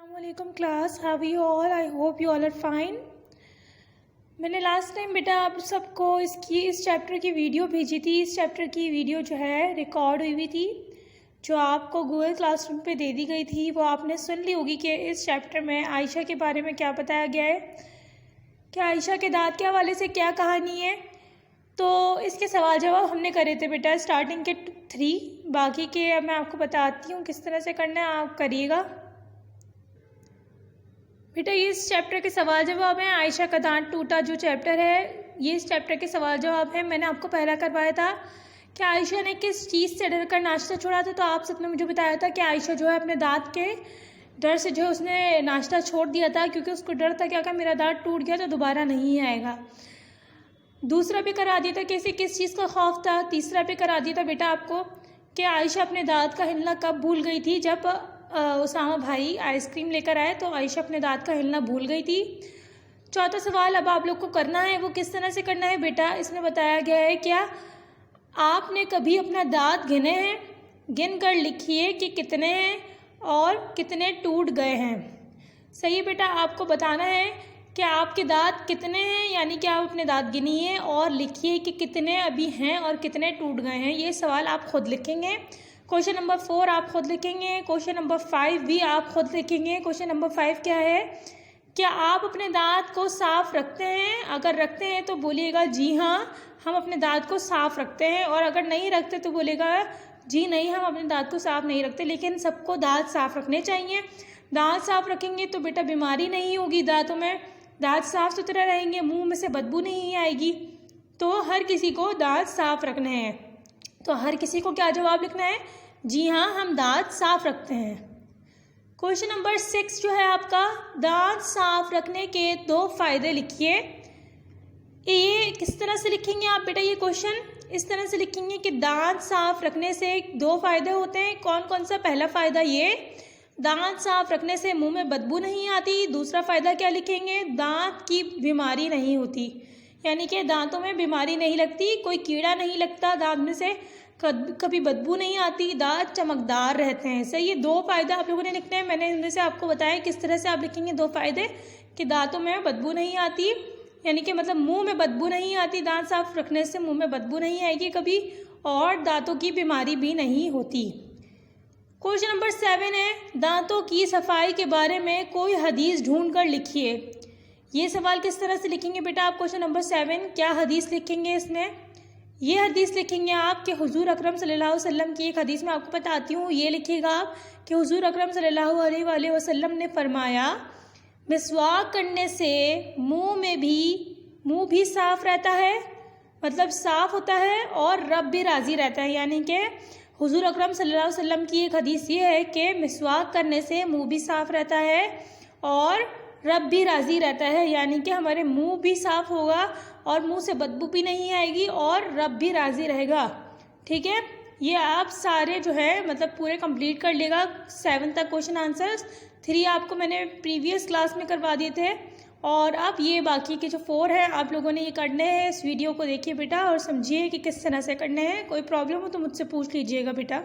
अस्सलामुअलैकुम class, how you all? I hope you all are fine. मैंने last time बेटा आप सबको इस चैप्टर की वीडियो भेजी थी। इस चैप्टर की वीडियो जो है रिकॉर्ड हुई हुई थी, जो आपको गूगल क्लासरूम पे दे दी गई थी। वो आपने सुन ली होगी कि इस चैप्टर में आयशा के बारे में क्या बताया गया है, कि आयशा के दाँत के हवाले से क्या कहानी है। तो इसके सवाल जवाब हमने करे थे बेटा स्टार्टिंग के 3। बाकी के अब मैं आपको बताती हूँ किस तरह से करना है, आप करिएगा बेटा। ये इस चैप्टर के सवाल जवाब हैं। आयशा का दांत टूटा जो चैप्टर है, ये इस चैप्टर के सवाल जवाब हैं। मैंने आपको पहला करवाया था कि आयशा ने किस चीज़ से डर कर नाश्ता छोड़ा था। तो आप सबने मुझे बताया था कि आयशा जो है अपने दांत के डर से जो है उसने नाश्ता छोड़ दिया था, क्योंकि उसको डर था क्या मेरा दांत टूट गया तो दोबारा नहीं आएगा। दूसरा भी करा दिया था कि इसे किस चीज़ का खौफ था। तीसरा भी करा दिया था बेटा आपको कि आयशा अपने दांत का हिलना कब भूल गई थी, जब उसामा भाई आइसक्रीम लेकर आए तो आयशा अपने दांत का हिलना भूल गई थी। चौथा सवाल अब आप लोग को करना है, वो किस तरह से करना है बेटा। इसमें बताया गया है क्या आपने कभी अपना दांत गिने हैं, गिन कर लिखिए कि कितने हैं और कितने टूट गए हैं। सही है बेटा, आपको बताना है कि आपके दांत कितने हैं, यानी कि आप अपने दांत गिनिए और लिखिए कि कितने अभी हैं और कितने टूट गए हैं। ये सवाल आप खुद लिखेंगे। क्वेश्चन नंबर 4 आप खुद लिखेंगे। क्वेश्चन नंबर 5 भी आप खुद लिखेंगे। क्वेश्चन नंबर 5 क्या है, क्या आप अपने दांत को साफ रखते हैं? अगर रखते हैं तो बोलिएगा जी हाँ, हम अपने दांत को साफ रखते हैं, और अगर नहीं रखते तो बोलेगा जी नहीं, हम अपने दांत को साफ नहीं रखते। लेकिन सबको दांत साफ रखने चाहिए। दांत साफ रखेंगे तो बेटा बीमारी नहीं होगी दांतों में, दांत साफ सुथरा रहेंगे, मुंह में से बदबू नहीं आएगी। तो हर किसी को दांत साफ रखने हैं। तो हर किसी को क्या जवाब लिखना है, जी हाँ हम दांत साफ रखते हैं। क्वेश्चन नंबर 6 जो है आपका, दांत साफ रखने के 2 फायदे लिखिए। ये किस तरह से लिखेंगे आप बेटा, ये क्वेश्चन इस तरह से लिखेंगे कि दांत साफ रखने से 2 फायदे होते हैं। कौन कौन सा? पहला फायदा ये, दांत साफ रखने से मुंह में बदबू नहीं आती। दूसरा फायदा क्या लिखेंगे, दांत की बीमारी नहीं होती, यानी कि दांतों में बीमारी नहीं लगती, कोई कीड़ा नहीं लगता दांत में से, कभी बदबू नहीं आती, दांत चमकदार रहते हैं। सही, ये 2 फायदे आप लोगों ने लिखने हैं। मैंने इनमें से आपको बताया किस तरह से आप लिखेंगे 2 फायदे, कि दांतों में बदबू नहीं आती, यानी कि मतलब मुंह में बदबू नहीं आती, दांत साफ रखने से मुंह में बदबू नहीं आएगी कभी, और दांतों की बीमारी भी नहीं होती। क्वेश्चन नंबर 7 है, दांतों की सफाई के बारे में कोई हदीस ढूंढ कर लिखिए। ये सवाल किस तरह से लिखेंगे बेटा आप क्वेश्चन नंबर 7, क्या हदीस लिखेंगे इसमें? ये हदीस लिखेंगे आप कि हुजूर अकरम सल्लल्लाहु अलैहि वसल्लम की एक हदीस मैं आपको बताती हूँ। ये लिखिएगा आप कि हुजूर अकरम सल्लल्लाहु अलैहि वसल्लम ने फरमाया, मिसवाक करने से मुंह भी साफ रहता है, मतलब साफ होता है, और रब भी राज़ी रहता है। यानी कि हुजूर अकरम सल्लल्लाहु अलैहि वसल्लम की एक हदीस ये है कि मिसवाक करने से मुंह भी साफ रहता है और रब भी राज़ी रहता है, यानी कि हमारे मुंह भी साफ होगा और मुंह से बदबू भी नहीं आएगी और रब भी राज़ी रहेगा। ठीक है, ये आप सारे जो है मतलब पूरे कंप्लीट कर लेगा 7 तक क्वेश्चन आंसर्स। 3 आपको मैंने प्रीवियस क्लास में करवा दिए थे, और अब ये बाकी के जो 4 हैं आप लोगों ने ये करने हैं। इस वीडियो को देखिए बेटा और समझिए कि किस तरह से करने हैं। कोई प्रॉब्लम हो तो मुझसे पूछ लीजिएगा बेटा।